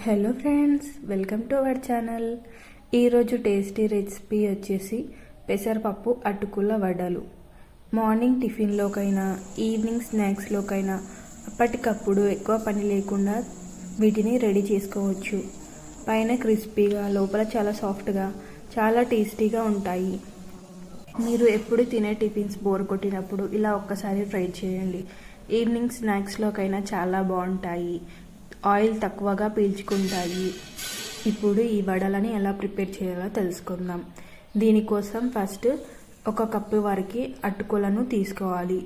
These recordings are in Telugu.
Hello friends, welcome to our channel. ఈరోజు టేస్టీ రెసిపీ వచ్చేసి పెసరపప్పు అటుకుల వడలు. మార్నింగ్ టిఫిన్లోకైనా ఈవినింగ్ స్నాక్స్లోకైనా అప్పటికప్పుడు ఎక్కువ పని లేకుండా వీటిని రెడీ చేసుకోవచ్చు. పైన క్రిస్పీగా, లోపల చాలా సాఫ్ట్గా, చాలా టేస్టీగా ఉంటాయి. మీరు ఎప్పుడు తినే టిఫిన్స్ బోర్ కొట్టినప్పుడు ఇలా ఒక్కసారి ట్రై చేయండి. ఈవినింగ్ స్నాక్స్లోకైనా చాలా బాగుంటాయి. ఆయిల్ తక్కువగా పీల్చుకుంటాయి. ఇప్పుడు ఈ వడలని ఎలా ప్రిపేర్ చేయాలో తెలుసుకుందాం. దీనికోసం ఫస్ట్ 1 కప్పు వరకు అటుకులను తీసుకోవాలి.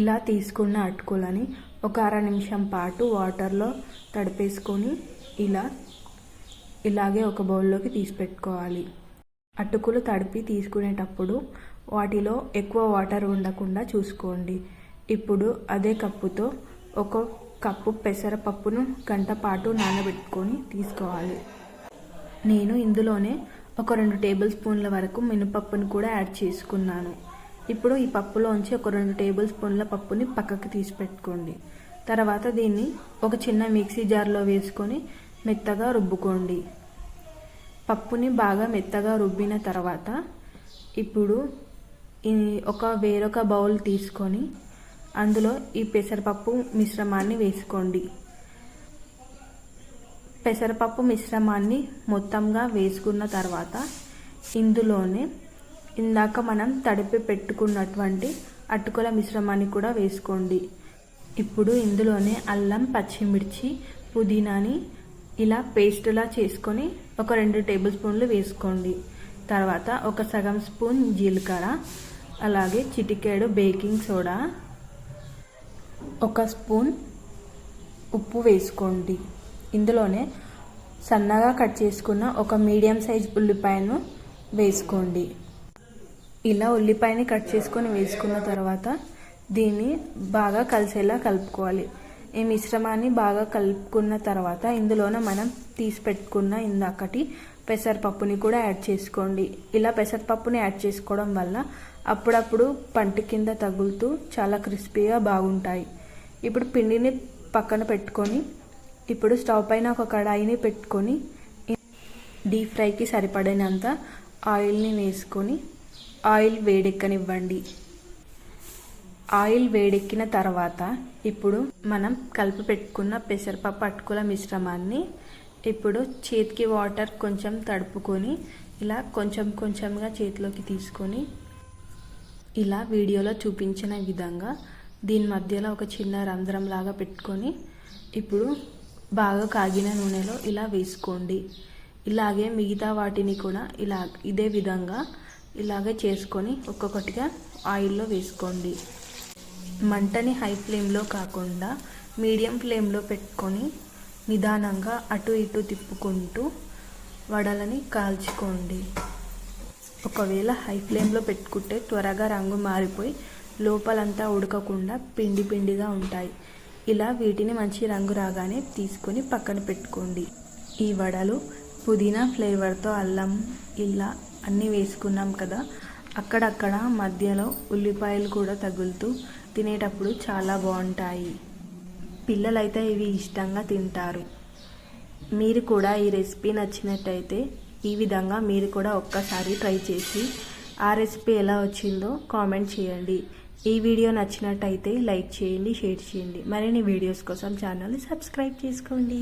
ఇలా తీసుకున్న అటుకులని ఒక అర నిమిషం పాటు వాటర్లో తడిపేసుకొని ఇలాగే ఒక బౌల్లోకి తీసి పెట్టుకోవాలి. అటుకులు తడిపి తీసుకునేటప్పుడు వాటిలో ఎక్కువ వాటర్ ఉండకుండా చూసుకోండి. ఇప్పుడు అదే కప్పుతో 1 కప్పు పెసరపప్పును గంట పాటు నానబెట్టుకొని తీసుకోవాలి. నేను ఇందులోనే ఒక 2 టేబుల్ స్పూన్ల వరకు మినపప్పును కూడా యాడ్ చేసుకున్నాను. ఇప్పుడు ఈ పప్పులోంచి ఒక 2 టేబుల్ స్పూన్ల పప్పుని పక్కకు తీసి పెట్టుకోండి. తర్వాత దీన్ని ఒక చిన్న మిక్సీ జార్లో వేసుకొని మెత్తగా రుబ్బుకోండి. పప్పుని బాగా మెత్తగా రుబ్బిన తర్వాత ఇప్పుడు వేరొక బౌల్ తీసుకొని అందులో ఈ పెసరపప్పు మిశ్రమాన్ని వేసుకోండి. పెసరపప్పు మిశ్రమాన్ని మొత్తంగా వేసుకున్న తర్వాత ఇందులోనే ఇందాక మనం తడిపి పెట్టుకున్నటువంటి అటుకుల మిశ్రమాన్ని కూడా వేసుకోండి. ఇప్పుడు ఇందులోనే అల్లం, పచ్చిమిర్చి, పుదీనాని ఇలా పేస్టులా చేసుకొని ఒక 2 టేబుల్ స్పూన్లు వేసుకోండి. తర్వాత ఒక సగం స్పూన్ జీలకర్ర, అలాగే చిటికెడు బేకింగ్ సోడా, 1 స్పూన్ ఉప్పు వేసుకోండి. ఇందులోనే సన్నగా కట్ చేసుకున్న ఒక మీడియం సైజ్ ఉల్లిపాయను వేసుకోండి. ఇలా ఉల్లిపాయని కట్ చేసుకొని వేసుకున్న తర్వాత దీన్ని బాగా కలిసేలా కలుపుకోవాలి. ఈ మిశ్రమాన్ని బాగా కలుపుకున్న తర్వాత ఇందులోనే మనం తీసి పెట్టుకున్న ఇందాకటి పెసరపప్పుని కూడా యాడ్ చేసుకోండి. ఇలా పెసరపప్పుని యాడ్ చేసుకోవడం వల్ల అప్పుడప్పుడు పంటి కింద తగులుతూ చాలా క్రిస్పీగా బాగుంటాయి. ఇప్పుడు పిండిని పక్కన పెట్టుకొని ఇప్పుడు స్టవ్ పైన ఒక కడాయిని పెట్టుకొని డీప్ ఫ్రైకి సరిపడినంత ఆయిల్ని వేసుకొని ఆయిల్ వేడెక్కనివ్వండి. ఆయిల్ వేడెక్కిన తర్వాత ఇప్పుడు మనం కలిపి పెట్టుకున్న పెసరపప్పు అటుకుల మిశ్రమాన్ని ఇప్పుడు చేతికి వాటర్ కొంచెం తడుపుకొని ఇలా కొంచెం కొంచెంగా చేతిలోకి తీసుకొని ఇలా వీడియోలో చూపించిన విధంగా దీని మధ్యలో ఒక చిన్న రంధ్రం లాగా పెట్టుకొని ఇప్పుడు బాగా కాగిన నూనెలో ఇలా వేసుకోండి. ఇలాగే మిగతా వాటిని కూడా ఇదే విధంగా ఇలాగే చేసుకొని ఒక్కొక్కటిగా ఆయిల్లో వేసుకోండి. మంటని హై ఫ్లేమ్లో కాకుండా మీడియం ఫ్లేమ్లో పెట్టుకొని నిదానంగా అటు ఇటు తిప్పుకుంటూ వడలని కాల్చుకోండి. ఒకవేళ హై ఫ్లేమ్లో పెట్టుకుంటే త్వరగా రంగు మారిపోయి లోపలంతా ఉడకకుండా పిండి పిండిగా ఉంటాయి. ఇలా వీటిని మంచి రంగు రాగానే తీసుకొని పక్కన పెట్టుకోండి. ఈ వడలు పుదీనా ఫ్లేవర్తో అల్లం ఇలా అన్నీ వేసుకున్నాం కదా, అక్కడక్కడ మధ్యలో ఉల్లిపాయలు కూడా తగులుతూ తినేటప్పుడు చాలా బాగుంటాయి. పిల్లలైతే ఇవి ఇష్టంగా తింటారు. మీరు కూడా ఈ రెసిపీ నచ్చినట్టయితే ఈ విధంగా మీరు కూడా ఒక్కసారి ట్రై చేసి ఆ రెసిపీ ఎలా వచ్చిందో కామెంట్ చేయండి. ఈ వీడియో నచ్చినట్టయితే లైక్ చేయండి, షేర్ చేయండి. మరిన్ని వీడియోస్ కోసం ఛానల్ని సబ్స్క్రైబ్ చేసుకోండి.